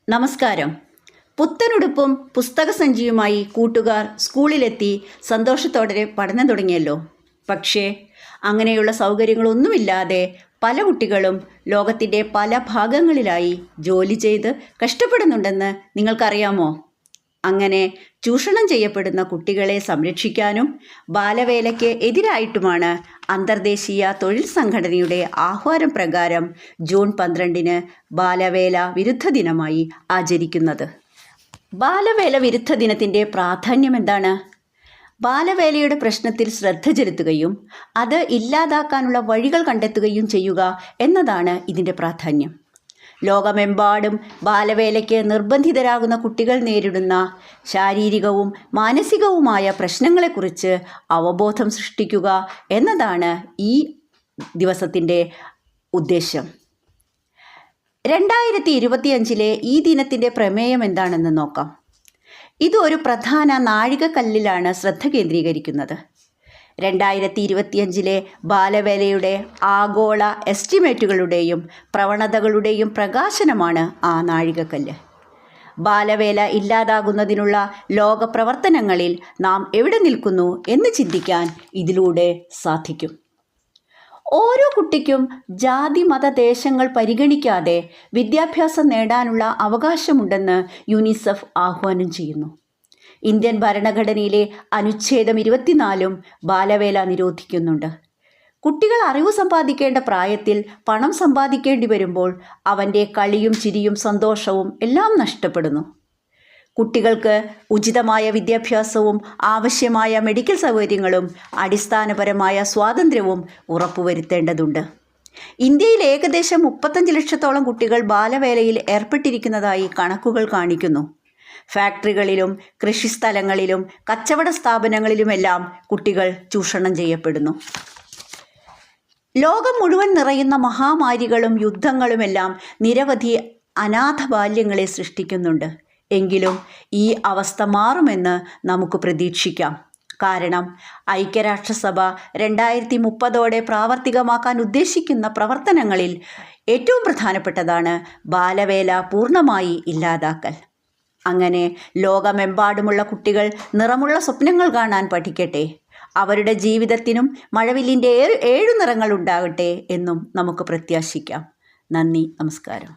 നമസ്കാരം. പുത്തനുടുപ്പും പുസ്തകസഞ്ചിയുമായി കൂട്ടുകാർ സ്കൂളിലെത്തി സന്തോഷത്തോടെ പഠനം തുടങ്ങിയല്ലോ. പക്ഷേ അങ്ങനെയുള്ള സൗകര്യങ്ങളൊന്നുമില്ലാതെ പല കുട്ടികളും ലോകത്തിൻ്റെ പല ഭാഗങ്ങളിലായി ജോലി ചെയ്ത് കഷ്ടപ്പെടുന്നുണ്ടെന്ന് നിങ്ങൾക്കറിയാമോ? അങ്ങനെ ചൂഷണം ചെയ്യപ്പെടുന്ന കുട്ടികളെ സംരക്ഷിക്കാനും ബാലവേലയ്ക്ക് എതിരായിട്ടുമാണ് അന്തർദേശീയ തൊഴിൽ സംഘടനയുടെ ആഹ്വാനം പ്രകാരം ജൂൺ 12 ബാലവേല വിരുദ്ധ ദിനമായി ആചരിക്കുന്നത്. ബാലവേല വിരുദ്ധ ദിനത്തിൻ്റെ പ്രാധാന്യം എന്താണ്? ബാലവേലയുടെ പ്രശ്നത്തിൽ ശ്രദ്ധ ചെലുത്തുകയും അത് ഇല്ലാതാക്കാനുള്ള വഴികൾ കണ്ടെത്തുകയും ചെയ്യുക എന്നതാണ് ഇതിൻ്റെ പ്രാധാന്യം. ലോകമെമ്പാടും ബാലവേലയ്ക്ക് നിർബന്ധിതരാകുന്ന കുട്ടികൾ നേരിടുന്ന ശാരീരികവും മാനസികവുമായ പ്രശ്നങ്ങളെക്കുറിച്ച് അവബോധം സൃഷ്ടിക്കുക എന്നതാണ് ഈ ദിവസത്തിൻ്റെ ഉദ്ദേശം. 2025 ഈ ദിനത്തിൻ്റെ പ്രമേയം എന്താണെന്ന് നോക്കാം. ഇത് ഒരു പ്രധാന നാഴികക്കല്ലിലാണ് ശ്രദ്ധ കേന്ദ്രീകരിക്കുന്നത്. 2025 ബാലവേലയുടെ ആഗോള എസ്റ്റിമേറ്റുകളുടെയും പ്രവണതകളുടെയും പ്രകാശനമാണ് ആ നാഴികക്കല്ല്. ബാലവേല ഇല്ലാതാകുന്നതിനുള്ള ലോക പ്രവർത്തനങ്ങളിൽ നാം എവിടെ നിൽക്കുന്നു എന്ന് ചിന്തിക്കാൻ ഇതിലൂടെ സാധിക്കും. ഓരോ കുട്ടിക്കും ജാതി മത ദേശങ്ങൾ പരിഗണിക്കാതെ വിദ്യാഭ്യാസം നേടാനുള്ള അവകാശമുണ്ടെന്ന് യുനിസെഫ് ആഹ്വാനം ചെയ്യുന്നു. ഇന്ത്യൻ ഭരണഘടനയിലെ അനുച്ഛേദം 24 ബാലവേല നിരോധിക്കുന്നുണ്ട്. കുട്ടികൾ അറിവ് സമ്പാദിക്കേണ്ട പ്രായത്തിൽ പണം സമ്പാദിക്കേണ്ടി വരുമ്പോൾ അവൻ്റെ കളിയും ചിരിയും സന്തോഷവും എല്ലാം നഷ്ടപ്പെടുന്നു. കുട്ടികൾക്ക് ഉചിതമായ വിദ്യാഭ്യാസവും ആവശ്യമായ മെഡിക്കൽ സൗകര്യങ്ങളും അടിസ്ഥാനപരമായ സ്വാതന്ത്ര്യവും ഉറപ്പുവരുത്തേണ്ടതുണ്ട്. ഇന്ത്യയിൽ ഏകദേശം 35 ലക്ഷത്തോളം കുട്ടികൾ ബാലവേലയിൽ ഏർപ്പെട്ടിരിക്കുന്നതായി കണക്കുകൾ കാണിക്കുന്നു. ഫാക്ടറികളിലും കൃഷിസ്ഥലങ്ങളിലും കച്ചവട സ്ഥാപനങ്ങളിലുമെല്ലാം കുട്ടികൾ ചൂഷണം ചെയ്യപ്പെടുന്നു. ലോകം മുഴുവൻ നിറയുന്ന മഹാമാരികളും യുദ്ധങ്ങളുമെല്ലാം നിരവധി അനാഥ ബാല്യങ്ങളെ സൃഷ്ടിക്കുന്നുണ്ട്. എങ്കിലും ഈ അവസ്ഥ മാറുമെന്ന് നമുക്ക് പ്രതീക്ഷിക്കാം. കാരണം ഐക്യരാഷ്ട്രസഭ 2030 പ്രാവർത്തികമാക്കാൻ ഉദ്ദേശിക്കുന്ന പ്രവർത്തനങ്ങളിൽ ഏറ്റവും പ്രധാനപ്പെട്ടതാണ് ബാലവേല പൂർണ്ണമായി ഇല്ലാതാക്കൽ. അങ്ങനെ ലോകമെമ്പാടുമുള്ള കുട്ടികൾ നിറമുള്ള സ്വപ്നങ്ങൾ കാണാൻ പഠിക്കട്ടെ. അവരുടെ ജീവിതത്തിനും മഴവില്ലിൻ്റെ 7 നിറങ്ങൾ ഉണ്ടാകട്ടെ എന്നും നമുക്ക് പ്രത്യാശിക്കാം. നന്ദി, നമസ്കാരം.